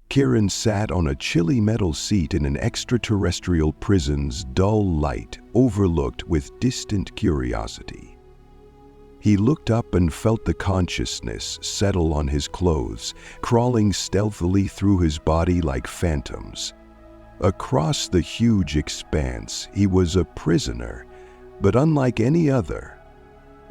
Kieran sat on a chilly metal seat in an extraterrestrial prison's dull light, overlooked with distant curiosity. He looked up and felt the consciousness settle on his clothes, crawling stealthily through his body like phantoms. Across the huge expanse, he was a prisoner, but unlike any other.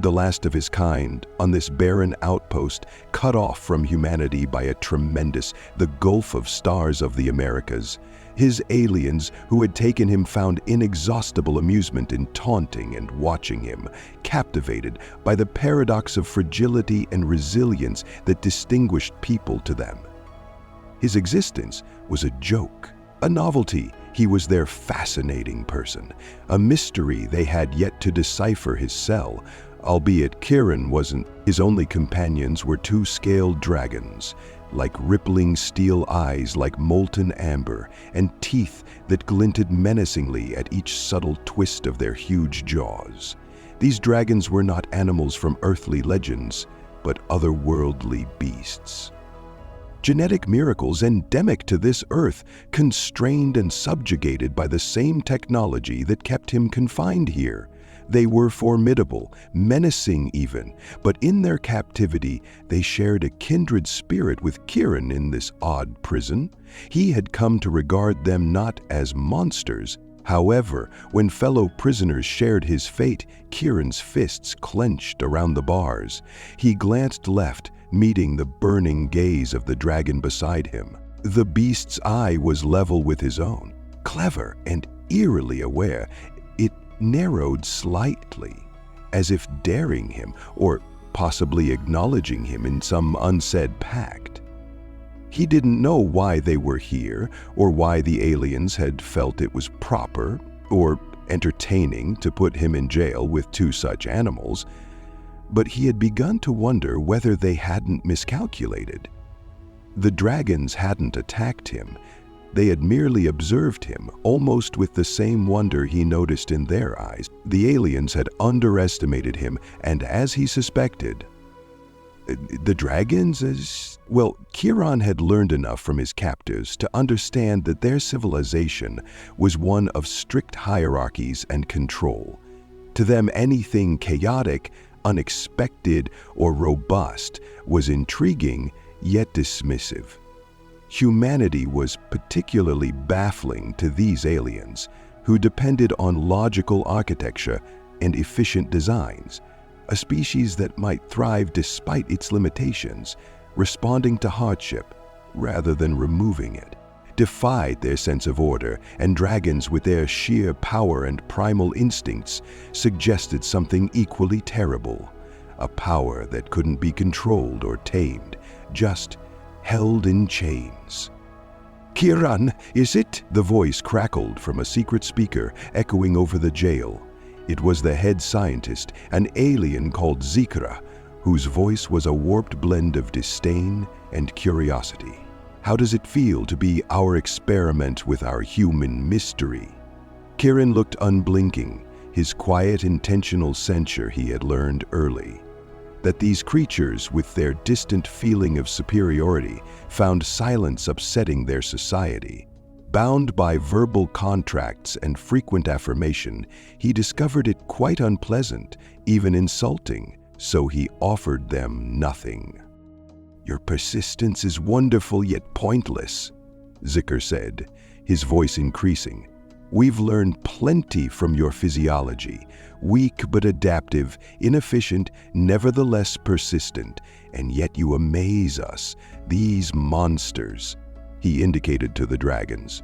The last of his kind, on this barren outpost, cut off from humanity by the Gulf of Stars of the Americas. His aliens who had taken him found inexhaustible amusement in taunting and watching him, captivated by the paradox of fragility and resilience that distinguished people to them. His existence was a joke, a novelty. He was their fascinating person, a mystery they had yet to decipher his cell, albeit Kieran wasn't. His only companions were two scaled dragons, like rippling steel eyes like molten amber, and teeth that glinted menacingly at each subtle twist of their huge jaws. These dragons were not animals from earthly legends, but otherworldly beasts. Genetic miracles endemic to this earth, constrained and subjugated by the same technology that kept him confined here. They were formidable, menacing even, but in their captivity, they shared a kindred spirit with Kieran in this odd prison. He had come to regard them not as monsters. However, when fellow prisoners shared his fate, Kieran's fists clenched around the bars. He glanced left, meeting the burning gaze of the dragon beside him. The beast's eye was level with his own. Clever and eerily aware, it narrowed slightly, as if daring him, or possibly acknowledging him in some unsaid pact. He didn't know why they were here, or why the aliens had felt it was proper or entertaining to put him in jail with two such animals, but he had begun to wonder whether they hadn't miscalculated. The dragons hadn't attacked him. They had merely observed him, almost with the same wonder he noticed in their eyes. The aliens had underestimated him, and as he suspected, the dragons, Kieran had learned enough from his captors to understand that their civilization was one of strict hierarchies and control. To them, anything chaotic, unexpected, or robust was intriguing, yet dismissive. Humanity was particularly baffling to these aliens, who depended on logical architecture and efficient designs, a species that might thrive despite its limitations, responding to hardship rather than removing it, defied their sense of order, and dragons with their sheer power and primal instincts suggested something equally terrible, a power that couldn't be controlled or tamed, just held in chains. "Kieran, is it?" The voice crackled from a secret speaker, echoing over the jail. It was the head scientist, an alien called Zikra, whose voice was a warped blend of disdain and curiosity. "How does it feel to be our experiment with our human mystery?" Kieran looked unblinking, his quiet, intentional censure he had learned early. That these creatures, with their distant feeling of superiority, found silence upsetting their society. Bound by verbal contracts and frequent affirmation, he discovered it quite unpleasant, even insulting, so he offered them nothing. "Your persistence is wonderful yet pointless," Zikr said, his voice increasing. "We've learned plenty from your physiology, weak but adaptive, inefficient, nevertheless persistent, and yet you amaze us. These monsters," he indicated to the dragons,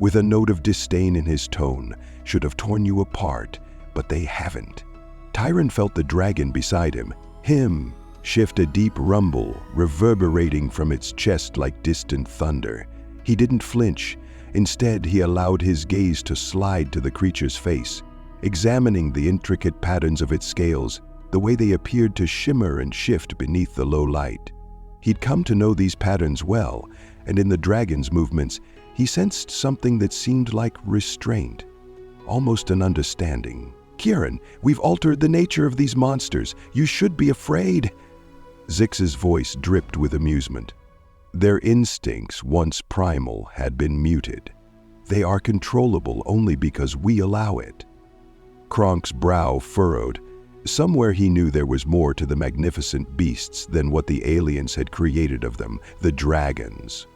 with a note of disdain in his tone, "should have torn you apart, but they haven't." Tyron felt the dragon beside him, shift a deep rumble, reverberating from its chest like distant thunder. He didn't flinch. Instead, he allowed his gaze to slide to the creature's face, examining the intricate patterns of its scales, the way they appeared to shimmer and shift beneath the low light. He'd come to know these patterns well, and in the dragon's movements, he sensed something that seemed like restraint, almost an understanding. "Kieran, we've altered the nature of these monsters. You should be afraid." Zix's voice dripped with amusement. Their instincts, once primal, had been muted. They are controllable only because we allow it. Kronk's brow furrowed. Somewhere he knew there was more to the magnificent beasts than what the aliens had created of them, the dragons.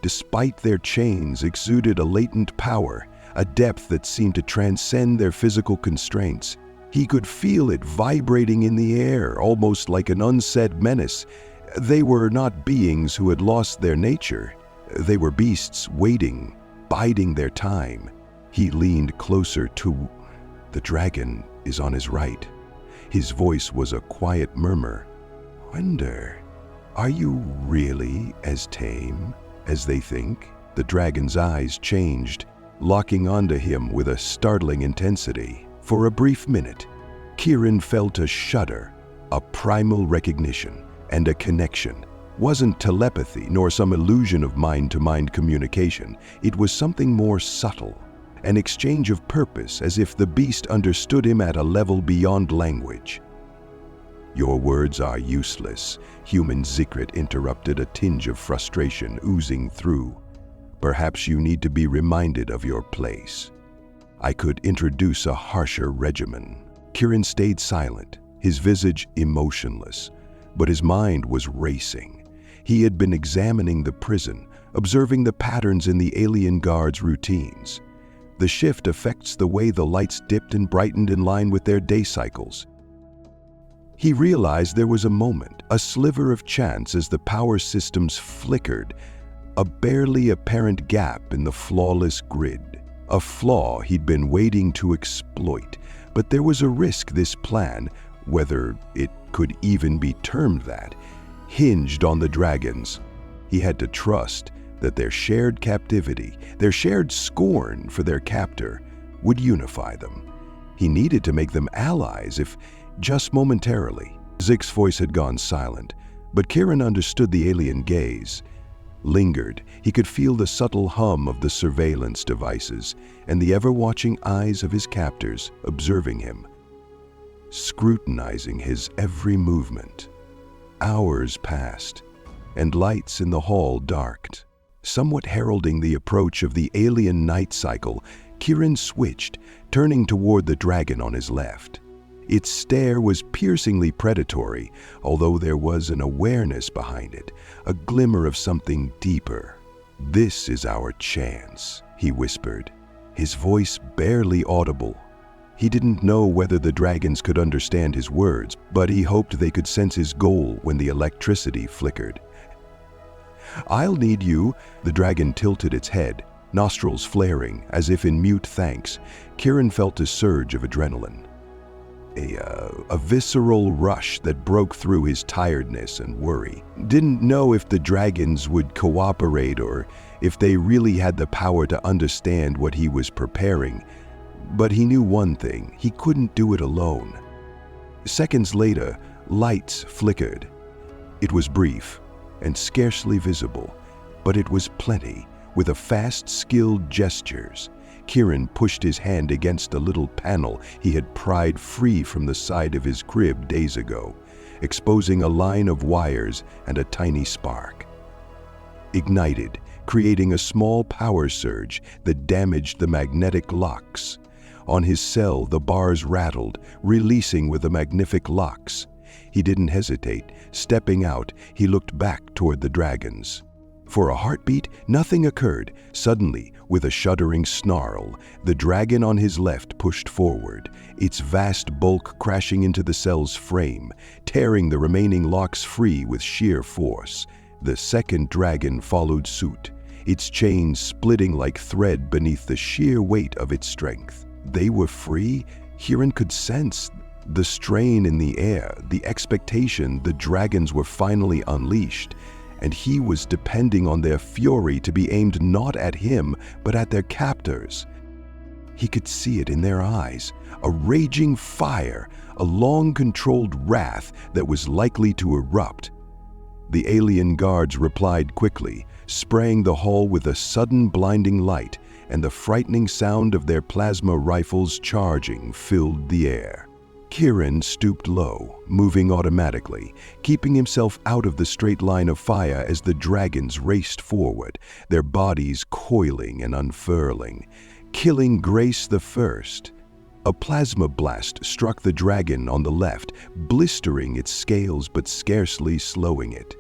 Despite their chains exuded a latent power, a depth that seemed to transcend their physical constraints. He could feel it vibrating in the air, almost like an unsaid menace. They were not beings who had lost their nature. They were beasts waiting, biding their time. He leaned closer to... The dragon is on his right. His voice was a quiet murmur. Wonder, are you really as tame as they think? The dragon's eyes changed, locking onto him with a startling intensity. For a brief minute, Kieran felt a shudder, a primal recognition, and a connection. Wasn't telepathy nor some illusion of mind-to-mind communication. It was something more subtle, an exchange of purpose, as if the beast understood him at a level beyond language. Your words are useless, human Zikrit interrupted, a tinge of frustration oozing through. Perhaps you need to be reminded of your place. I could introduce a harsher regimen. Kieran stayed silent, his visage emotionless, but his mind was racing. He had been examining the prison, observing the patterns in the alien guards' routines. The shift affects the way the lights dipped and brightened in line with their day cycles. He realized there was a moment, a sliver of chance as the power systems flickered, a barely apparent gap in the flawless grid. A flaw he'd been waiting to exploit, but there was a risk this plan, whether it could even be termed that, hinged on the dragons. He had to trust that their shared captivity, their shared scorn for their captor, would unify them. He needed to make them allies, if just momentarily. Zik's voice had gone silent, but Kieran understood the alien gaze. Lingered, he could feel the subtle hum of the surveillance devices and the ever-watching eyes of his captors observing him, scrutinizing his every movement. Hours passed, and lights in the hall darked. Somewhat heralding the approach of the alien night cycle, Kieran switched, turning toward the dragon on his left. Its stare was piercingly predatory, although there was an awareness behind it, a glimmer of something deeper. "This is our chance," he whispered, his voice barely audible. He didn't know whether the dragons could understand his words, but he hoped they could sense his goal when the electricity flickered. "I'll need you." The dragon tilted its head, nostrils flaring as if in mute thanks. Kieran felt a surge of adrenaline. A visceral rush that broke through his tiredness and worry. Didn't know if the dragons would cooperate or if they really had the power to understand what he was preparing. But he knew one thing: he couldn't do it alone. Seconds later, lights flickered. It was brief and scarcely visible, but it was plenty. With a fast, skilled gestures, Kieran pushed his hand against a little panel he had pried free from the side of his crib days ago, exposing a line of wires and a tiny spark. Ignited, creating a small power surge that damaged the magnetic locks. On his cell, the bars rattled, releasing with the magnific locks. He didn't hesitate. Stepping out, he looked back toward the dragons. For a heartbeat, nothing occurred. Suddenly, with a shuddering snarl, the dragon on his left pushed forward, its vast bulk crashing into the cell's frame, tearing the remaining locks free with sheer force. The second dragon followed suit, its chains splitting like thread beneath the sheer weight of its strength. They were free. Kieran could sense the strain in the air, the expectation the dragons were finally unleashed, and he was depending on their fury to be aimed not at him, but at their captors. He could see it in their eyes, a raging fire, a long-controlled wrath that was likely to erupt. The alien guards replied quickly, spraying the hall with a sudden blinding light, and the frightening sound of their plasma rifles charging filled the air. Kieran stooped low, moving automatically, keeping himself out of the straight line of fire as the dragons raced forward, their bodies coiling and unfurling, killing Grace the First. A plasma blast struck the dragon on the left, blistering its scales but scarcely slowing it.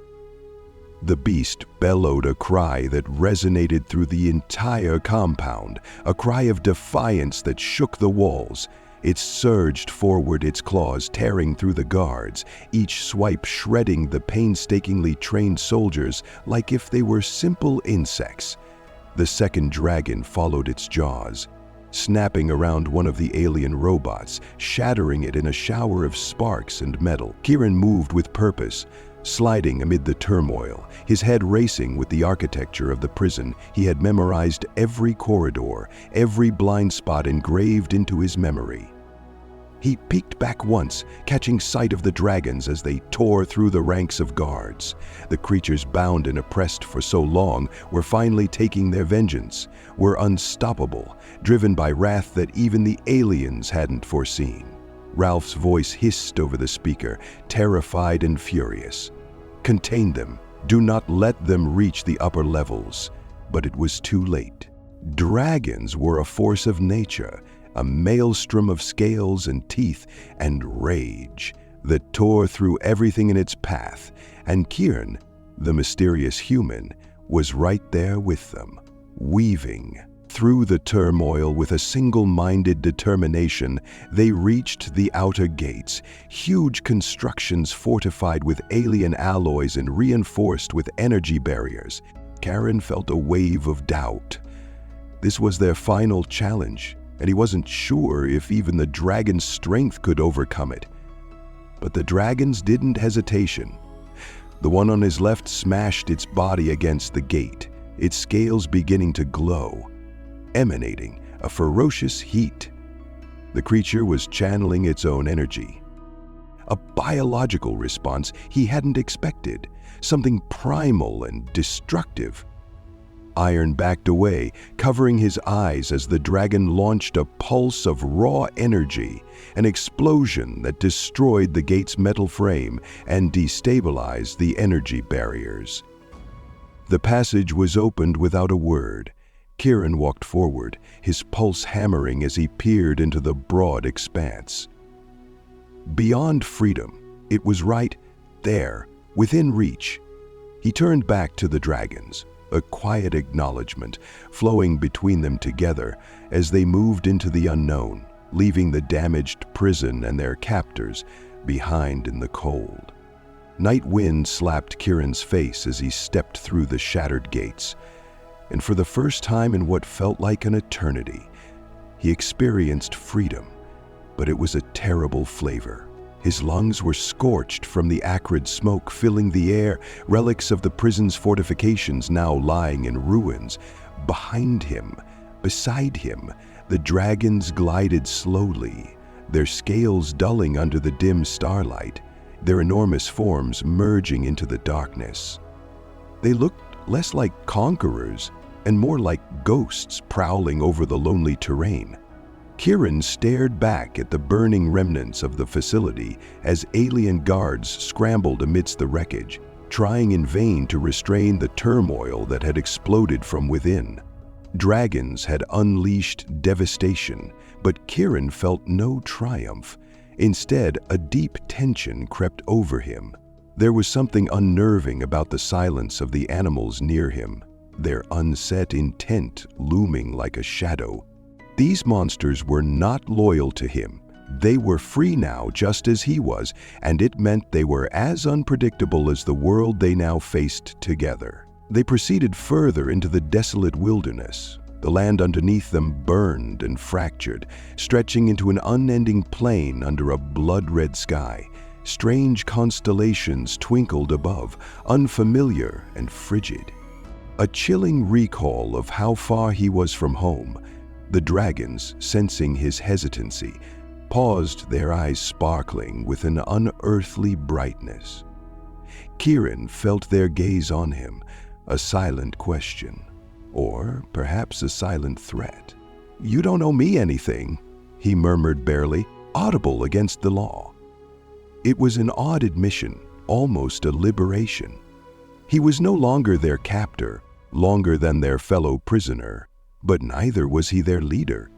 The beast bellowed a cry that resonated through the entire compound, a cry of defiance that shook the walls. It surged forward, its claws tearing through the guards, each swipe shredding the painstakingly trained soldiers like if they were simple insects. The second dragon followed its jaws, snapping around one of the alien robots, shattering it in a shower of sparks and metal. Kieran moved with purpose, sliding amid the turmoil, his head racing with the architecture of the prison. He had memorized every corridor, every blind spot engraved into his memory. He peeked back once, catching sight of the dragons as they tore through the ranks of guards. The creatures bound and oppressed for so long were finally taking their vengeance, were unstoppable, driven by wrath that even the aliens hadn't foreseen. Ralph's voice hissed over the speaker, terrified and furious. Contain them. Do not let them reach the upper levels. But it was too late. Dragons were a force of nature, a maelstrom of scales and teeth and rage that tore through everything in its path, and Kieran, the mysterious human, was right there with them, weaving through the turmoil with a single-minded determination. They reached the outer gates, huge constructions fortified with alien alloys and reinforced with energy barriers. Kieran felt a wave of doubt. This was their final challenge, and he wasn't sure if even the dragon's strength could overcome it. But the dragons didn't hesitation. The one on his left smashed its body against the gate, its scales beginning to glow, emanating a ferocious heat. The creature was channeling its own energy. A biological response he hadn't expected, something primal and destructive. Iron backed away, covering his eyes as the dragon launched a pulse of raw energy, an explosion that destroyed the gate's metal frame and destabilized the energy barriers. The passage was opened without a word. Kieran walked forward, his pulse hammering as he peered into the broad expanse. Beyond freedom, it was right there, within reach. He turned back to the dragons, a quiet acknowledgement flowing between them together as they moved into the unknown, leaving the damaged prison and their captors behind in the cold. Night wind slapped Kieran's face as he stepped through the shattered gates, and for the first time in what felt like an eternity, he experienced freedom, but it was a terrible flavor. His lungs were scorched from the acrid smoke filling the air, relics of the prison's fortifications now lying in ruins. Behind him, beside him, the dragons glided slowly, their scales dulling under the dim starlight, their enormous forms merging into the darkness. They looked less like conquerors and more like ghosts prowling over the lonely terrain. Kieran stared back at the burning remnants of the facility as alien guards scrambled amidst the wreckage, trying in vain to restrain the turmoil that had exploded from within. Dragons had unleashed devastation, but Kieran felt no triumph. Instead, a deep tension crept over him. There was something unnerving about the silence of the animals near him, their unset intent looming like a shadow. These monsters were not loyal to him. They were free now, just as he was, and it meant they were as unpredictable as the world they now faced together. They proceeded further into the desolate wilderness. The land underneath them burned and fractured, stretching into an unending plain under a blood-red sky. Strange constellations twinkled above, unfamiliar and frigid. A chilling recall of how far he was from home. The dragons, sensing his hesitancy, paused, their eyes sparkling with an unearthly brightness. Kieran felt their gaze on him, a silent question, or perhaps a silent threat. "You don't owe me anything," he murmured barely. audible against the law. It was an odd admission, almost a liberation. He was no longer their captor, longer than their fellow prisoner, but neither was he their leader.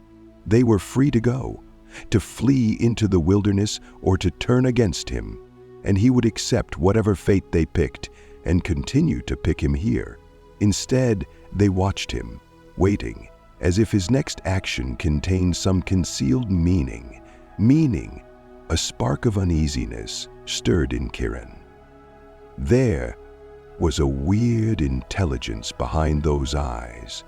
They were free to go, to flee into the wilderness or to turn against him, and he would accept whatever fate they picked and continue to pick him here. Instead, they watched him, waiting, as if his next action contained some concealed meaning. A spark of uneasiness stirred in Kiran. There was a weird intelligence behind those eyes,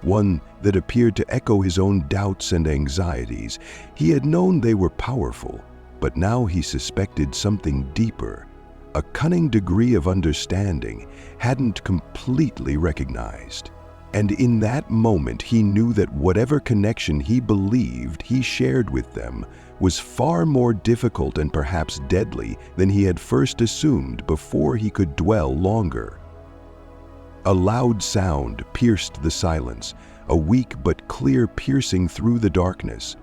one that appeared to echo his own doubts and anxieties. He had known they were powerful, but now he suspected something deeper, a cunning degree of understanding hadn't completely recognized. And in that moment he knew that whatever connection he believed he shared with them was far more difficult and perhaps deadly than he had first assumed before he could dwell longer. A loud sound pierced the silence, a weak but clear piercing through the darkness.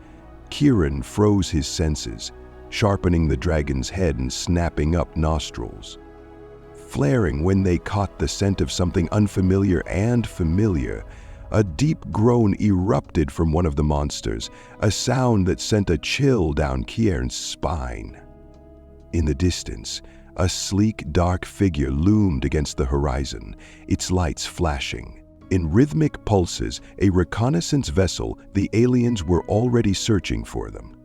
Kiran froze his senses, sharpening the dragon's head and snapping up nostrils. Flaring when they caught the scent of something unfamiliar and familiar, a deep groan erupted from one of the monsters, a sound that sent a chill down Kiran's spine. In the distance, a sleek, dark figure loomed against the horizon, its lights flashing. In rhythmic pulses, a reconnaissance vessel, the aliens were already searching for them.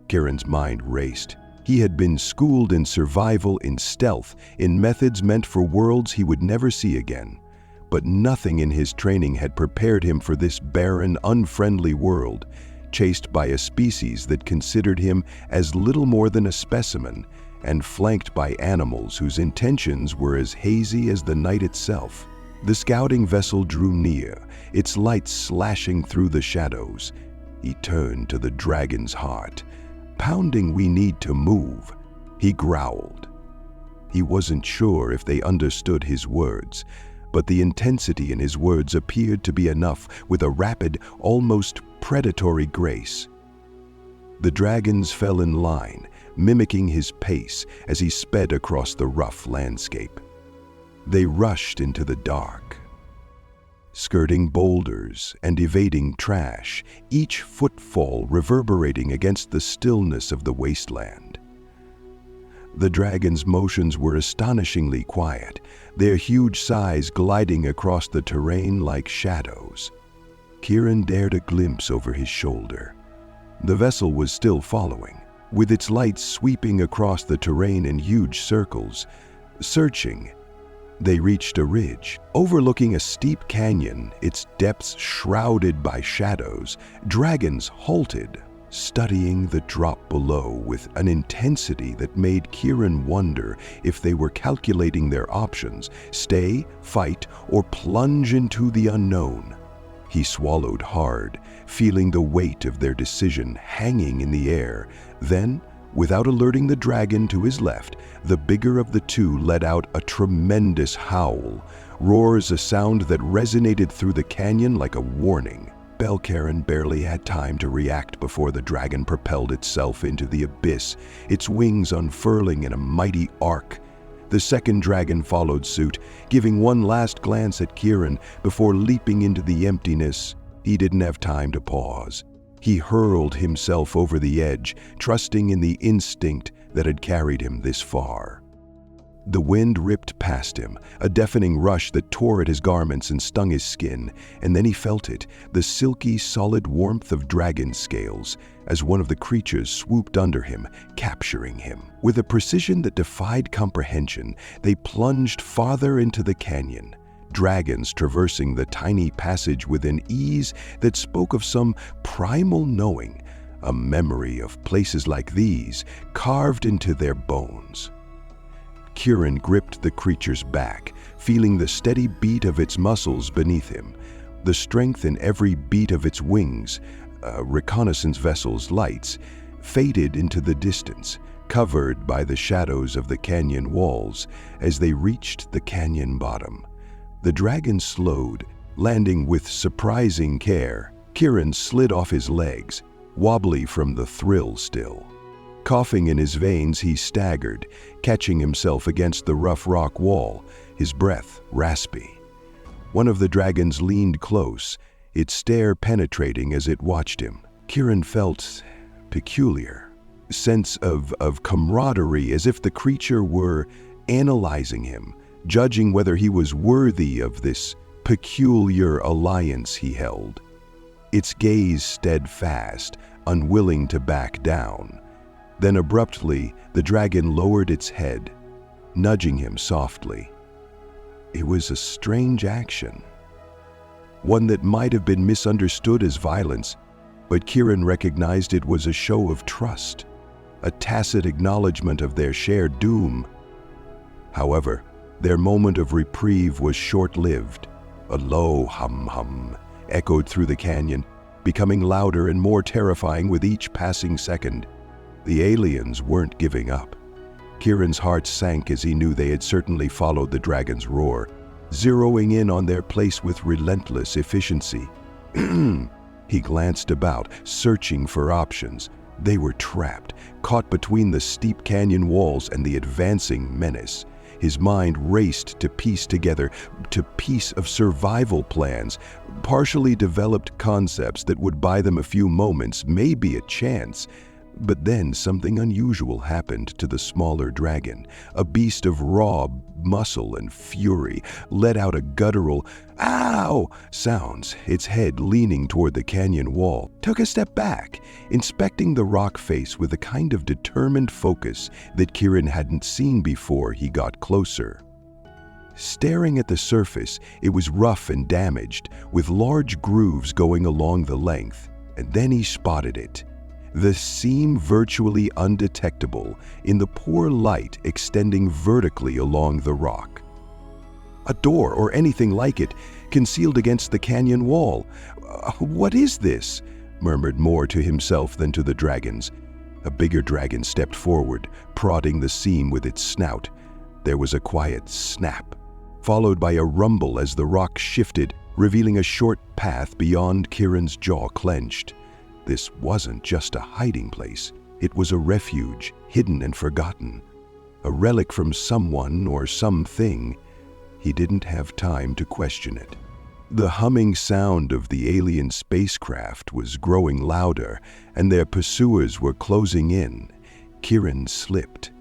Kiran's mind raced. He had been schooled in survival, in stealth, in methods meant for worlds he would never see again. But nothing in his training had prepared him for this barren, unfriendly world, chased by a species that considered him as little more than a specimen, and flanked by animals whose intentions were as hazy as the night itself. The scouting vessel drew near, its lights slashing through the shadows. He turned to the dragon's heart. "Pounding, we need to move," he growled. He wasn't sure if they understood his words, but the intensity in his words appeared to be enough, with a rapid, almost predatory grace. The dragons fell in line, mimicking his pace as he sped across the rough landscape. They rushed into the dark, skirting boulders and evading trash, each footfall reverberating against the stillness of the wasteland. The dragon's motions were astonishingly quiet, their huge size gliding across the terrain like shadows. Kiran dared a glimpse over his shoulder. The vessel was still following, with its lights sweeping across the terrain in huge circles. Searching, they reached a ridge, overlooking a steep canyon, its depths shrouded by shadows. Dragons halted, studying the drop below with an intensity that made Kiran wonder if they were calculating their options: stay, fight, or plunge into the unknown. He swallowed hard, feeling the weight of their decision hanging in the air. Then, without alerting the dragon to his left, the bigger of the two let out a tremendous howl, roars, a sound that resonated through the canyon like a warning. Belkarin barely had time to react before the dragon propelled itself into the abyss, its wings unfurling in a mighty arc. The second dragon followed suit, giving one last glance at Kiran before leaping into the emptiness. He didn't have time to pause. He hurled himself over the edge, trusting in the instinct that had carried him this far. The wind ripped past him, a deafening rush that tore at his garments and stung his skin, and then he felt it, the silky, solid warmth of dragon scales, as one of the creatures swooped under him, capturing him. With a precision that defied comprehension, they plunged farther into the canyon, dragons traversing the tiny passage with an ease that spoke of some primal knowing, a memory of places like these carved into their bones. Kiran gripped the creature's back, feeling the steady beat of its muscles beneath him, the strength in every beat of its wings. Reconnaissance vessel's lights faded into the distance, covered by the shadows of the canyon walls. As they reached the canyon bottom, the dragon slowed, landing with surprising care. Kiran slid off his legs, wobbly from the thrill still. Coughing in his veins, he staggered, catching himself against the rough rock wall, his breath raspy. One of the dragons leaned close, its stare penetrating as it watched him. Kieran felt peculiar, sense of camaraderie, as if the creature were analyzing him, judging whether he was worthy of this peculiar alliance he held. Its gaze steadfast, unwilling to back down. Then abruptly, the dragon lowered its head, nudging him softly. It was a strange action, one that might have been misunderstood as violence, but Kieran recognized it was a show of trust, a tacit acknowledgement of their shared doom. However, their moment of reprieve was short-lived. A low hum-hum echoed through the canyon, becoming louder and more terrifying with each passing second. The aliens weren't giving up. Kieran's heart sank as he knew they had certainly followed the dragon's roar, zeroing in on their place with relentless efficiency. He glanced about, searching for options. They were trapped, caught between the steep canyon walls and the advancing menace. His mind raced to piece together a piece of survival plans, partially developed concepts that would buy them a few moments, maybe a chance. But then something unusual happened to the smaller dragon. A beast of raw muscle and fury let out a guttural "ow" sounds, its head leaning toward the canyon wall. Took a step back, inspecting the rock face with a kind of determined focus that Kieran hadn't seen before he got closer. Staring at the surface, it was rough and damaged, with large grooves going along the length. And then he spotted it. The seam virtually undetectable in the poor light extending vertically along the rock. A door or anything like it, concealed against the canyon wall. What is this?" murmured more to himself than to the dragons. A bigger dragon stepped forward, prodding the seam with its snout. There was a quiet snap, followed by a rumble as the rock shifted, revealing a short path beyond. Kieran's jaw clenched. This wasn't just a hiding place. It was a refuge, hidden and forgotten. A relic from someone or something. He didn't have time to question it. The humming sound of the alien spacecraft was growing louder, and their pursuers were closing in. Kieran slipped.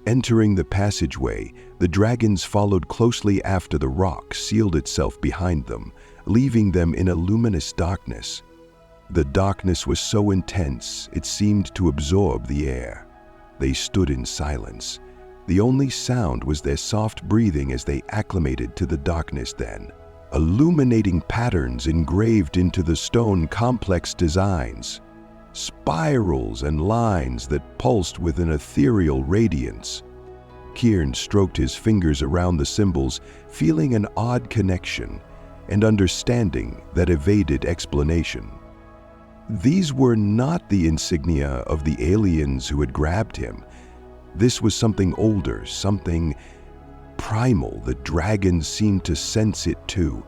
Entering the passageway, the dragons followed closely after the rock sealed itself behind them, leaving them in a luminous darkness. The darkness was so intense, it seemed to absorb the air. They stood in silence. The only sound was their soft breathing as they acclimated to the darkness then. Illuminating patterns engraved into the stone, complex designs. Spirals and lines that pulsed with an ethereal radiance. Kieran stroked his fingers around the symbols, feeling an odd connection and understanding that evaded explanation. These were not the insignia of the aliens who had grabbed him. This was something older, something primal. The dragons seemed to sense it too.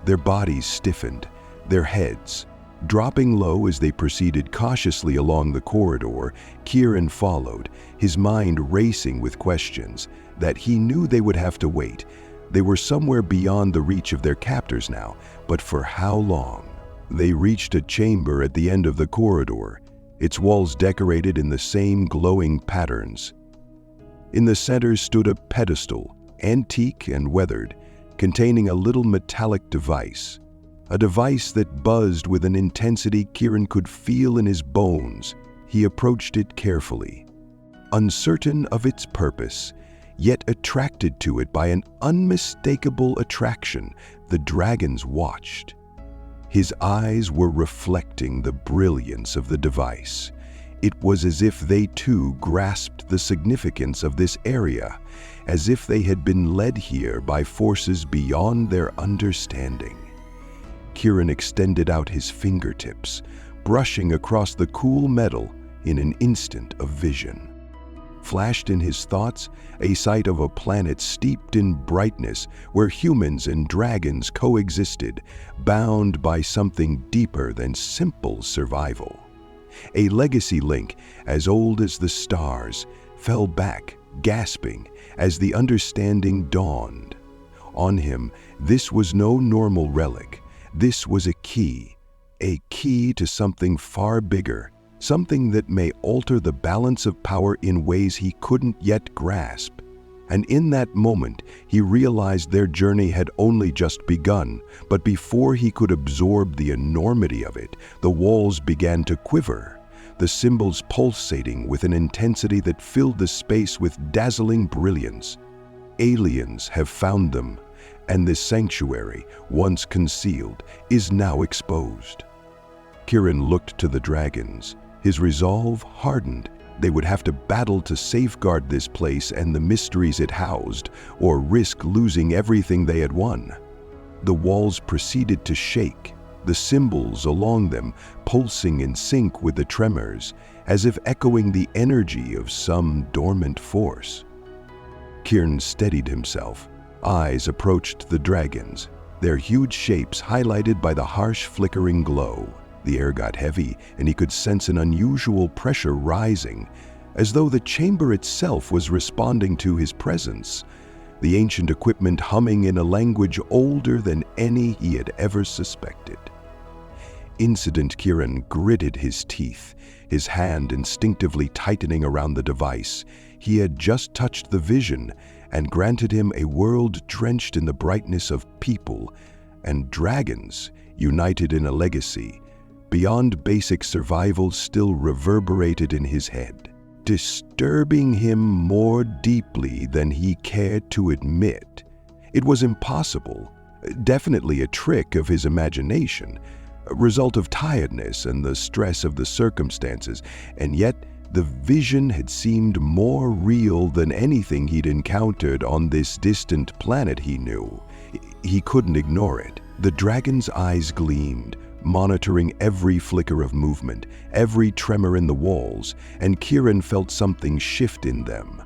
Their bodies stiffened, their heads dropping low as they proceeded cautiously along the corridor. Kieran followed, his mind racing with questions that he knew they would have to wait. They were somewhere beyond the reach of their captors now, but for how long? They reached a chamber at the end of the corridor, its walls decorated in the same glowing patterns. In the center stood a pedestal, antique and weathered, containing a little metallic device. A device that buzzed with an intensity Kieran could feel in his bones. He approached it carefully, uncertain of its purpose, yet attracted to it by an unmistakable attraction. The dragons watched. His eyes were reflecting the brilliance of the device. It was as if they too grasped the significance of this area, as if they had been led here by forces beyond their understanding. Kieran extended out his fingertips, brushing across the cool metal in an instant of vision. Flashed in his thoughts a sight of a planet steeped in brightness where humans and dragons coexisted, bound by something deeper than simple survival. A legacy link, as old as the stars, fell back, gasping, as the understanding dawned. On him, this was no normal relic. This was a key to something far bigger, something that may alter the balance of power in ways he couldn't yet grasp. And in that moment, he realized their journey had only just begun. But before he could absorb the enormity of it, the walls began to quiver, the symbols pulsating with an intensity that filled the space with dazzling brilliance. Aliens have found them, and this sanctuary, once concealed, is now exposed. Kiran looked to the dragons. His resolve hardened. They would have to battle to safeguard this place and the mysteries it housed, or risk losing everything they had won. The walls proceeded to shake, the symbols along them pulsing in sync with the tremors, as if echoing the energy of some dormant force. Kiran steadied himself. Eyes approached the dragons, their huge shapes highlighted by the harsh flickering glow. The air got heavy, and he could sense an unusual pressure rising, as though the chamber itself was responding to his presence, the ancient equipment humming in a language older than any he had ever suspected. Incident Kiran gritted his teeth, his hand instinctively tightening around the device. He had just touched the vision and granted him a world drenched in the brightness of people and dragons united in a legacy beyond basic survival still reverberated in his head, disturbing him more deeply than he cared to admit. It was impossible, definitely a trick of his imagination, a result of tiredness and the stress of the circumstances, and yet the vision had seemed more real than anything he'd encountered on this distant planet he knew. He couldn't ignore it. The dragon's eyes gleamed, monitoring every flicker of movement, every tremor in the walls, and Kiran felt something shift in them.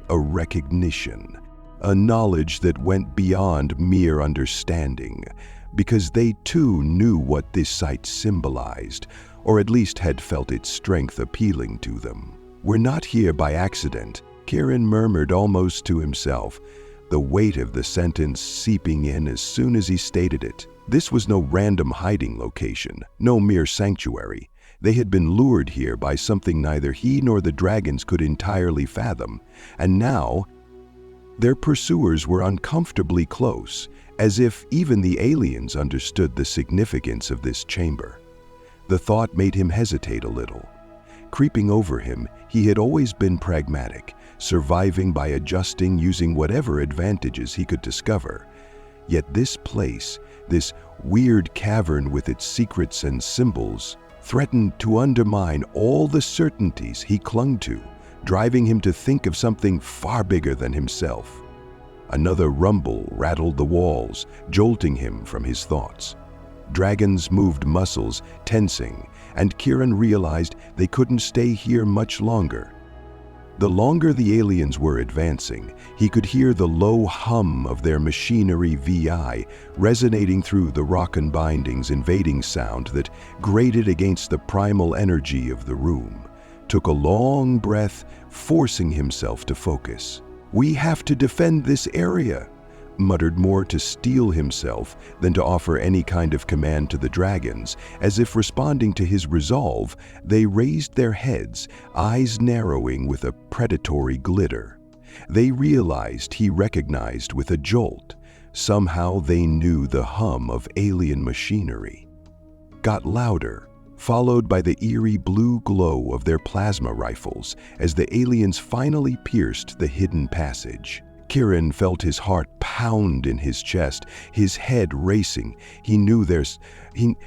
A recognition, a knowledge that went beyond mere understanding, because they too knew what this site symbolized, or at least had felt its strength appealing to them. "We're not here by accident," Kiran murmured almost to himself, the weight of the sentence seeping in as soon as he stated it. This was no random hiding location, no mere sanctuary. They had been lured here by something neither he nor the dragons could entirely fathom, and now their pursuers were uncomfortably close, as if even the aliens understood the significance of this chamber. The thought made him hesitate a little. Creeping over him, he had always been pragmatic, surviving by adjusting using whatever advantages he could discover. Yet this place, this weird cavern with its secrets and symbols, threatened to undermine all the certainties he clung to, driving him to think of something far bigger than himself. Another rumble rattled the walls, jolting him from his thoughts. Dragons moved muscles, tensing, and Kiran realized they couldn't stay here much longer. The longer the aliens were advancing, he could hear the low hum of their machinery VI resonating through the rock and bindings, invading sound that grated against the primal energy of the room. Took a long breath, forcing himself to focus. "We have to defend this area," muttered more to steel himself than to offer any kind of command to the dragons. As if responding to his resolve, they raised their heads, eyes narrowing with a predatory glitter. They realized he recognized with a jolt. Somehow they knew the hum of alien machinery. Got louder, followed by the eerie blue glow of their plasma rifles as the aliens finally pierced the hidden passage. Kiran felt his heart pound in his chest, his head racing.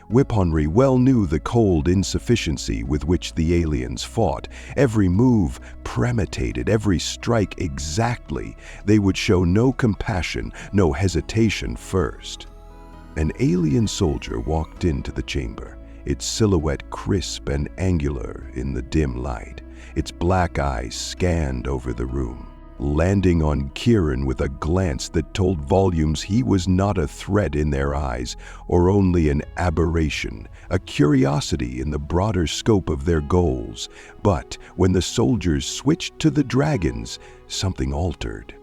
Weaponry well knew the cold insufficiency with which the aliens fought. Every move premeditated, every strike exactly. They would show no compassion, no hesitation first. An alien soldier walked into the chamber, its silhouette crisp and angular in the dim light. Its black eyes scanned over the room. landing on Kieran with a glance that told volumes he was not a threat in their eyes, or only an aberration, a curiosity in the broader scope of their goals. But when the soldiers switched to the dragons, something altered.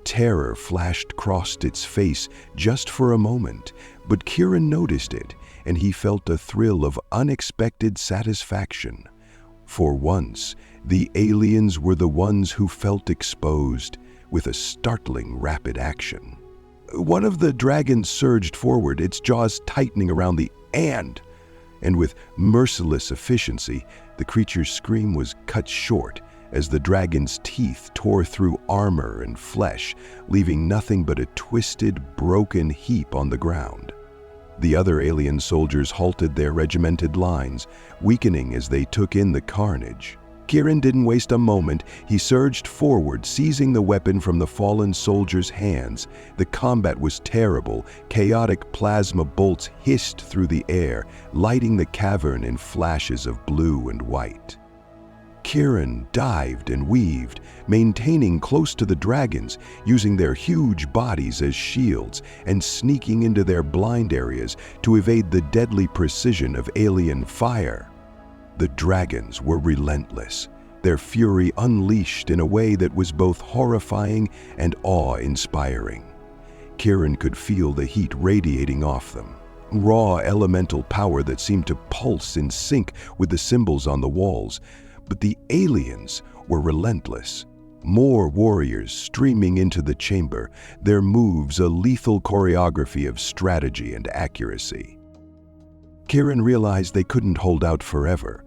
Terror flashed across its face just for a moment, but Kieran noticed it, and he felt a thrill of unexpected satisfaction. For once, the aliens were the ones who felt exposed, with a startling rapid action. One of the dragons surged forward, its jaws tightening around the and with merciless efficiency, the creature's scream was cut short as the dragon's teeth tore through armor and flesh, leaving nothing but a twisted, broken heap on the ground. The other alien soldiers halted their regimented lines, weakening as they took in the carnage. Kieran didn't waste a moment. He surged forward, seizing the weapon from the fallen soldier's hands. The combat was terrible. Chaotic plasma bolts hissed through the air, lighting the cavern in flashes of blue and white. Kieran dived and weaved, maintaining close to the dragons, using their huge bodies as shields and sneaking into their blind areas to evade the deadly precision of alien fire. The dragons were relentless, their fury unleashed in a way that was both horrifying and awe-inspiring. Kieran could feel the heat radiating off them, raw elemental power that seemed to pulse in sync with the symbols on the walls. But the aliens were relentless. More warriors streaming into the chamber, their moves a lethal choreography of strategy and accuracy. Kieran realized they couldn't hold out forever.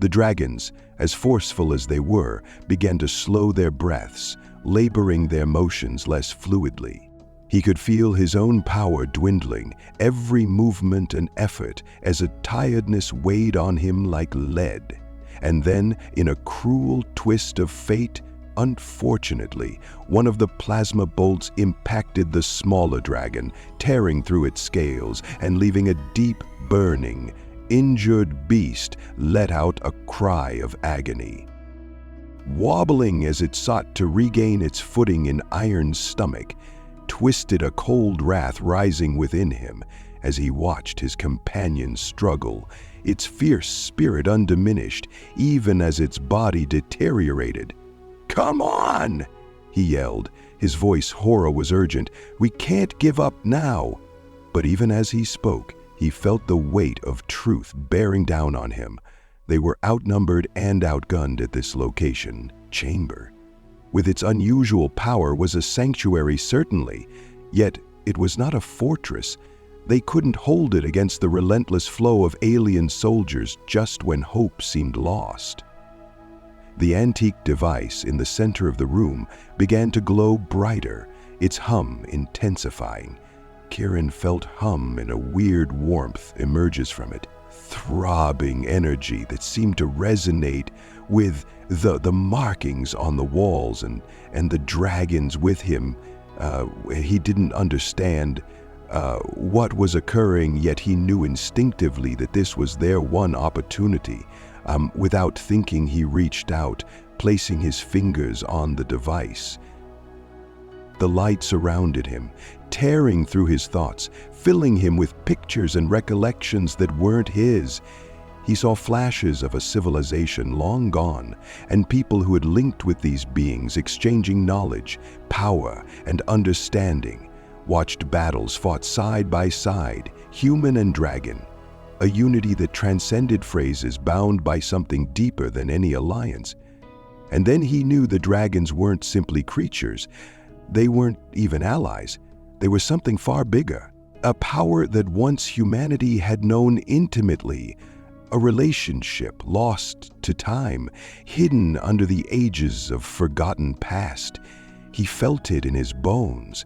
The dragons, as forceful as they were, began to slow their breaths, laboring their motions less fluidly. He could feel his own power dwindling, every movement and effort as a tiredness weighed on him like lead. And then, in a cruel twist of fate, unfortunately, one of the plasma bolts impacted the smaller dragon, tearing through its scales and leaving a deep, burning, injured beast let out a cry of agony. Wobbling as it sought to regain its footing in Iron's stomach, twisted a cold wrath rising within him as he watched his companion struggle, its fierce spirit undiminished, even as its body deteriorated. "Come on!" he yelled. His voice horror was urgent. "We can't give up now." But even as he spoke, he felt the weight of truth bearing down on him. They were outnumbered and outgunned at this location, chamber. With its unusual power was a sanctuary, certainly, yet it was not a fortress. They couldn't hold it against the relentless flow of alien soldiers just when hope seemed lost. The antique device in the center of the room began to glow brighter, its hum intensifying. Kieran felt hum and a weird warmth emerges from it, throbbing energy that seemed to resonate with the markings on the walls and the dragons with him. He didn't understand what was occurring, yet he knew instinctively that this was their one opportunity. Without thinking, he reached out, placing his fingers on the device. The light surrounded him, tearing through his thoughts, filling him with pictures and recollections that weren't his. He saw flashes of a civilization long gone, and people who had linked with these beings, exchanging knowledge, power, and understanding. Watched battles fought side by side, human and dragon, a unity that transcended phrases, bound by something deeper than any alliance. And then he knew the dragons weren't simply creatures. They weren't even allies. They were something far bigger, a power that once humanity had known intimately, a relationship lost to time, hidden under the ages of forgotten past. He felt it in his bones,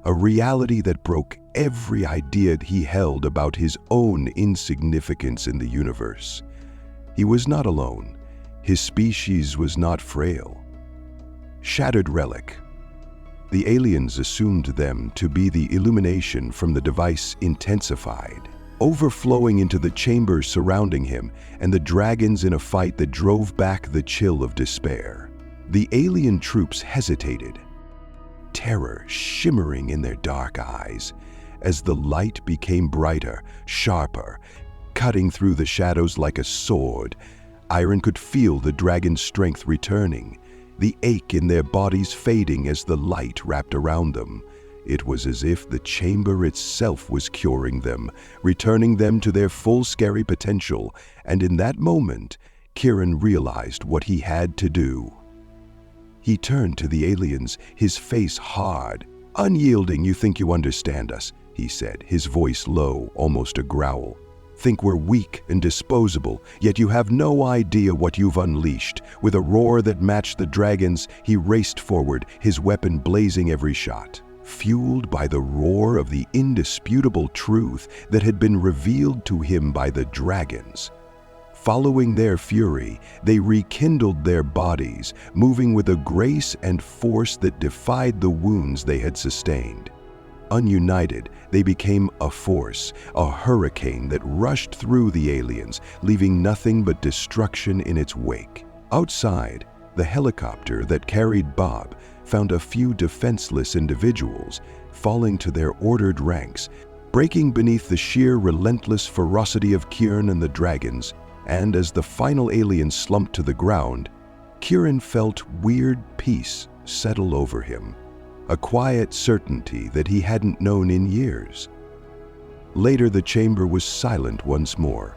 a reality that broke every idea he held about his own insignificance in the universe. He was not alone. His species was not frail. Shattered relic. The aliens assumed them to be the illumination from the device intensified, overflowing into the chambers surrounding him and the dragons in a fight that drove back the chill of despair. The alien troops hesitated, terror shimmering in their dark eyes. As the light became brighter, sharper, cutting through the shadows like a sword, Iron could feel the dragon's strength returning, the ache in their bodies fading as the light wrapped around them. It was as if the chamber itself was curing them, returning them to their full scary potential, and in that moment, Kieran realized what he had to do. He turned to the aliens, his face hard. "Unyielding, you think you understand us," he said, his voice low, almost a growl. "Think we're weak and disposable, yet you have no idea what you've unleashed." With a roar that matched the dragon's, he raced forward, his weapon blazing every shot. Fueled by the roar of the indisputable truth that had been revealed to him by the dragons. Following their fury, they rekindled their bodies, moving with a grace and force that defied the wounds they had sustained. Ununited, they became a force, a hurricane that rushed through the aliens, leaving nothing but destruction in its wake. Outside, the helicopter that carried Bob found a few defenseless individuals, falling to their ordered ranks, breaking beneath the sheer relentless ferocity of Kieran and the dragons. And as the final alien slumped to the ground, Kieran felt weird peace settle over him, a quiet certainty that he hadn't known in years. Later, the chamber was silent once more.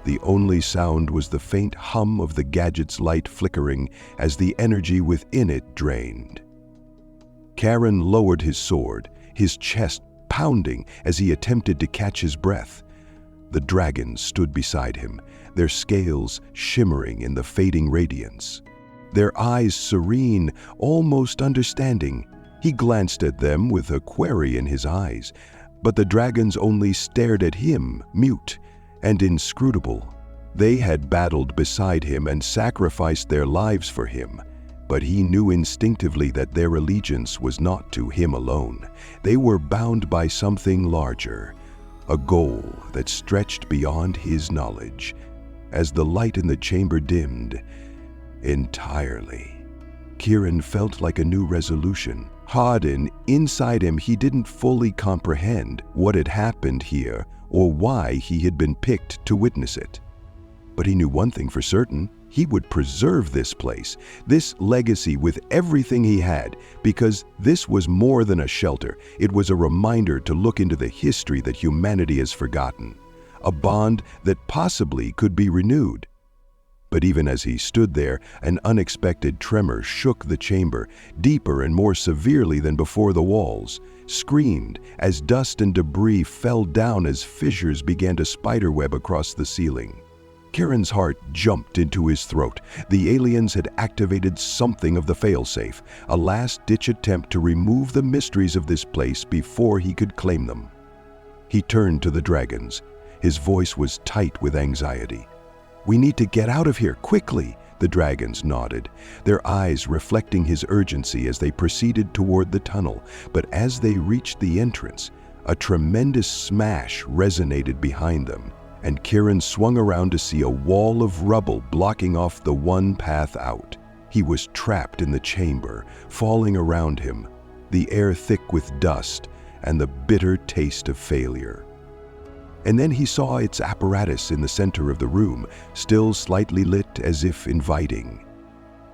The only sound was the faint hum of the gadget's light flickering as the energy within it drained. Kieran lowered his sword, his chest pounding as he attempted to catch his breath. The dragons stood beside him, their scales shimmering in the fading radiance. Their eyes serene, almost understanding. He glanced at them with a query in his eyes, but the dragons only stared at him, mute and inscrutable. They had battled beside him and sacrificed their lives for him, but he knew instinctively that their allegiance was not to him alone. They were bound by something larger, a goal that stretched beyond his knowledge. As the light in the chamber dimmed entirely, Kieran felt like a new resolution. Hardened inside him, he didn't fully comprehend what had happened here or why he had been picked to witness it. But he knew one thing for certain: he would preserve this place, this legacy with everything he had, because this was more than a shelter. It was a reminder to look into the history that humanity has forgotten, a bond that possibly could be renewed. But even as he stood there, an unexpected tremor shook the chamber, deeper and more severely than before. The walls screamed as dust and debris fell down as fissures began to spiderweb across the ceiling. Kieran's heart jumped into his throat. The aliens had activated something of the failsafe, a last-ditch attempt to remove the mysteries of this place before he could claim them. He turned to the dragons. His voice was tight with anxiety. "We need to get out of here, quickly," the dragons nodded, their eyes reflecting his urgency as they proceeded toward the tunnel. But as they reached the entrance, a tremendous smash resonated behind them, and Kieran swung around to see a wall of rubble blocking off the one path out. He was trapped in the chamber, falling around him, the air thick with dust and the bitter taste of failure. And then he saw its apparatus in the center of the room, still slightly lit as if inviting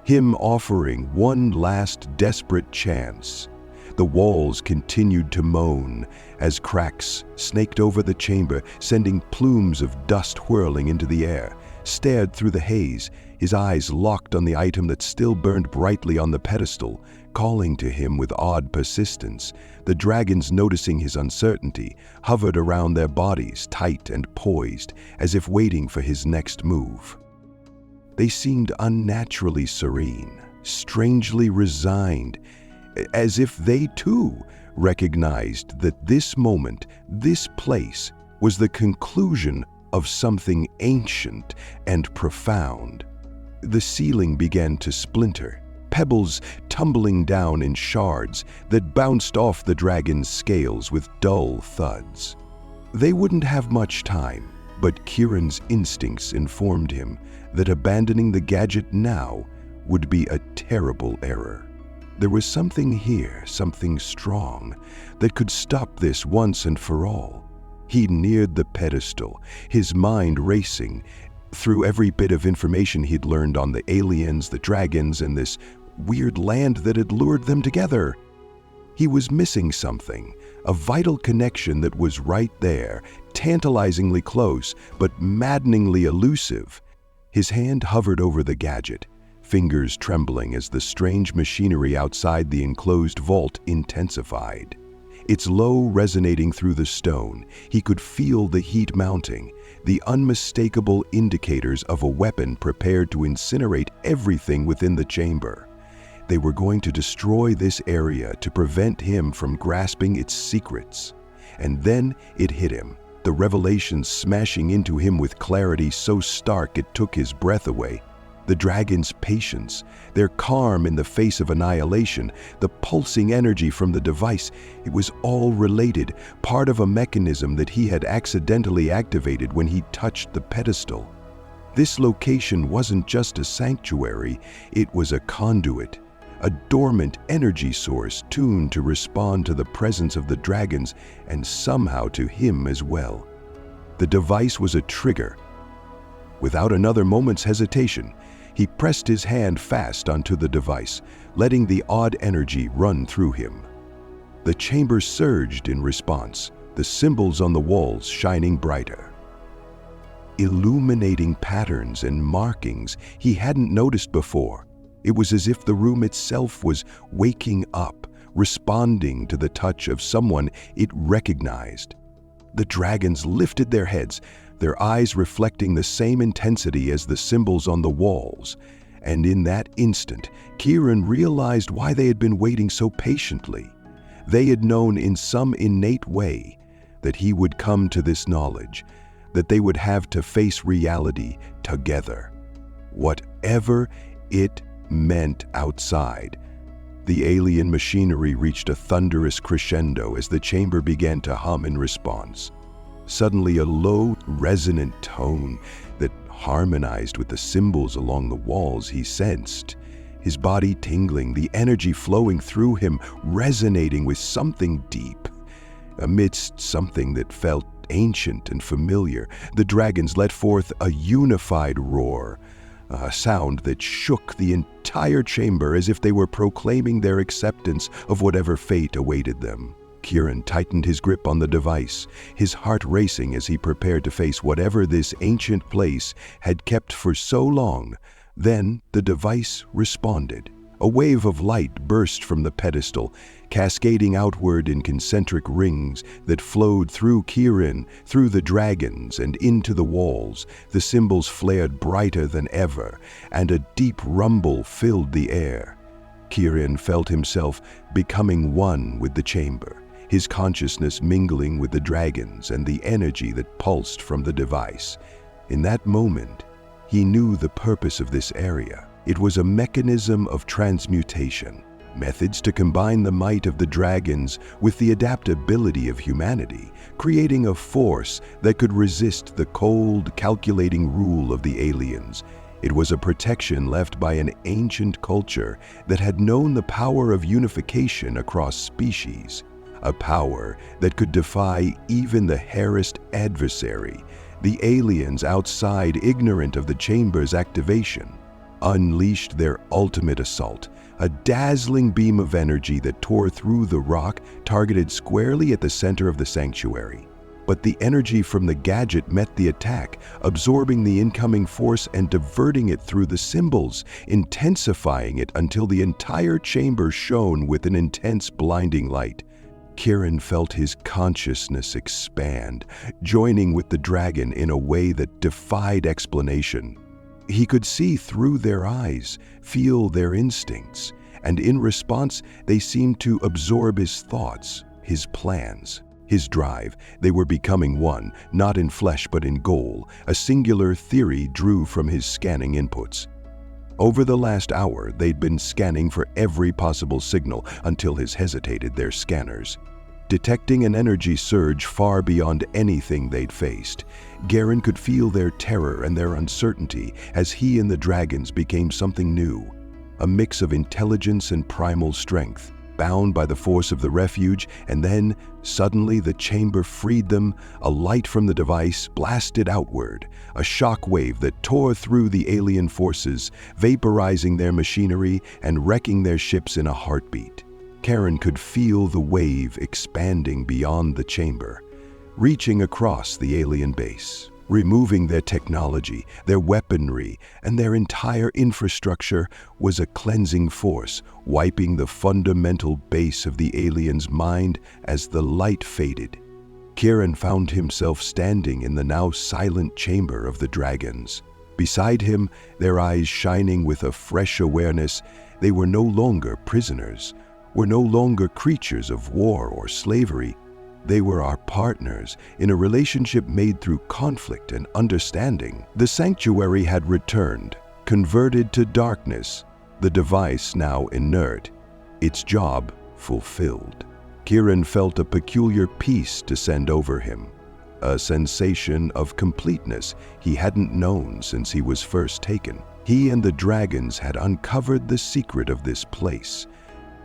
him, offering one last desperate chance. The walls continued to moan as cracks snaked over the chamber, sending plumes of dust whirling into the air. Stared through the haze, his eyes locked on the item that still burned brightly on the pedestal, calling to him with odd persistence. The dragons, noticing his uncertainty, hovered around their bodies, tight and poised, as if waiting for his next move. They seemed unnaturally serene, strangely resigned, as if they too recognized that this moment, this place, was the conclusion of something ancient and profound. The ceiling began to splinter, pebbles tumbling down in shards that bounced off the dragon's scales with dull thuds. They wouldn't have much time, but Kieran's instincts informed him that abandoning the gadget now would be a terrible error. There was something here, something strong, that could stop this once and for all. He neared the pedestal, his mind racing through every bit of information he'd learned on the aliens, the dragons, and this weird land that had lured them together. He was missing something, a vital connection that was right there, tantalizingly close, but maddeningly elusive. His hand hovered over the gadget, fingers trembling as the strange machinery outside the enclosed vault intensified. Its low resonating through the stone, he could feel the heat mounting, the unmistakable indicators of a weapon prepared to incinerate everything within the chamber. They were going to destroy this area to prevent him from grasping its secrets. And then it hit him, the revelation smashing into him with clarity so stark it took his breath away. The dragon's patience, their calm in the face of annihilation, the pulsing energy from the device, it was all related, part of a mechanism that he had accidentally activated when he touched the pedestal. This location wasn't just a sanctuary, it was a conduit, a dormant energy source tuned to respond to the presence of the dragons and somehow to him as well. The device was a trigger. Without another moment's hesitation, he pressed his hand fast onto the device, letting the odd energy run through him. The chamber surged in response, the symbols on the walls shining brighter. Illuminating patterns and markings he hadn't noticed before. It was as if the room itself was waking up, responding to the touch of someone it recognized. The dragons lifted their heads, their eyes reflecting the same intensity as the symbols on the walls. And in that instant, Kieran realized why they had been waiting so patiently. They had known in some innate way that he would come to this knowledge, that they would have to face reality together. Whatever it meant outside. The alien machinery reached a thunderous crescendo as the chamber began to hum in response. Suddenly, a low, resonant tone that harmonized with the symbols along the walls he sensed. His body tingling, the energy flowing through him, resonating with something deep. Amidst something that felt ancient and familiar, the dragons let forth a unified roar, a sound that shook the entire chamber as if they were proclaiming their acceptance of whatever fate awaited them. Kieran tightened his grip on the device, his heart racing as he prepared to face whatever this ancient place had kept for so long. Then the device responded. A wave of light burst from the pedestal, cascading outward in concentric rings that flowed through Kieran, through the dragons, and into the walls. The symbols flared brighter than ever, and a deep rumble filled the air. Kieran felt himself becoming one with the chamber, his consciousness mingling with the dragons and the energy that pulsed from the device. In that moment, he knew the purpose of this area. It was a mechanism of transmutation, methods to combine the might of the dragons with the adaptability of humanity, creating a force that could resist the cold, calculating rule of the aliens. It was a protection left by an ancient culture that had known the power of unification across species, a power that could defy even the harassed adversary, the aliens outside ignorant of the chamber's activation. Unleashed their ultimate assault, a dazzling beam of energy that tore through the rock, targeted squarely at the center of the sanctuary. But the energy from the gadget met the attack, absorbing the incoming force and diverting it through the symbols, intensifying it until the entire chamber shone with an intense, blinding light. Kieran felt his consciousness expand, joining with the dragon in a way that defied explanation. He could see through their eyes, feel their instincts, and in response, they seemed to absorb his thoughts, his plans, his drive. They were becoming one, not in flesh but in goal, a singular theory drew from his scanning inputs. Over the last hour, they'd been scanning for every possible signal until his hesitated their scanners. Detecting an energy surge far beyond anything they'd faced, Garen could feel their terror and their uncertainty as he and the dragons became something new, a mix of intelligence and primal strength, bound by the force of the refuge, and then, suddenly the chamber freed them. A light from the device blasted outward, a shock wave that tore through the alien forces, vaporizing their machinery and wrecking their ships in a heartbeat. Karen could feel the wave expanding beyond the chamber, reaching across the alien base, removing their technology, their weaponry, and their entire infrastructure. Was a cleansing force, wiping the fundamental base of the alien's mind. As the light faded, Kieran found himself standing in the now silent chamber of the dragons. Beside him, their eyes shining with a fresh awareness, they were no longer prisoners, were no longer creatures of war or slavery. They were our partners in a relationship made through conflict and understanding. The sanctuary had returned, converted to darkness, the device now inert, its job fulfilled. Kieran felt a peculiar peace descend over him, a sensation of completeness he hadn't known since he was first taken. He and the dragons had uncovered the secret of this place,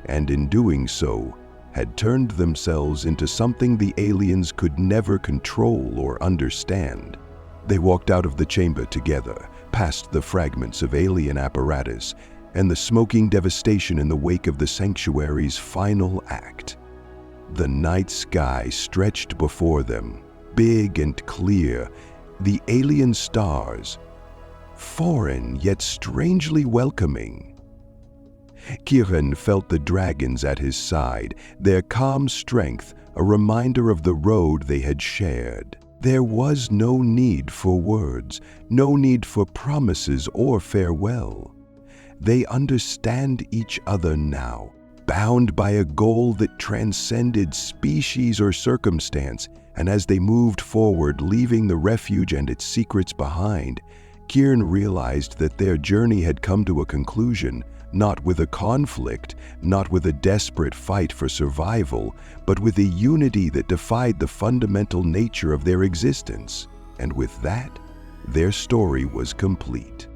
and in doing so, had turned themselves into something the aliens could never control or understand. They walked out of the chamber together, past the fragments of alien apparatus and the smoking devastation in the wake of the sanctuary's final act. The night sky stretched before them, big and clear, the alien stars, foreign yet strangely welcoming. Kieran felt the dragons at his side, their calm strength a reminder of the road they had shared. There was no need for words, no need for promises or farewell. They understand each other now, bound by a goal that transcended species or circumstance, and as they moved forward, leaving the refuge and its secrets behind, Kieran realized that their journey had come to a conclusion, not with a conflict, not with a desperate fight for survival, but with a unity that defied the fundamental nature of their existence. And with that, their story was complete.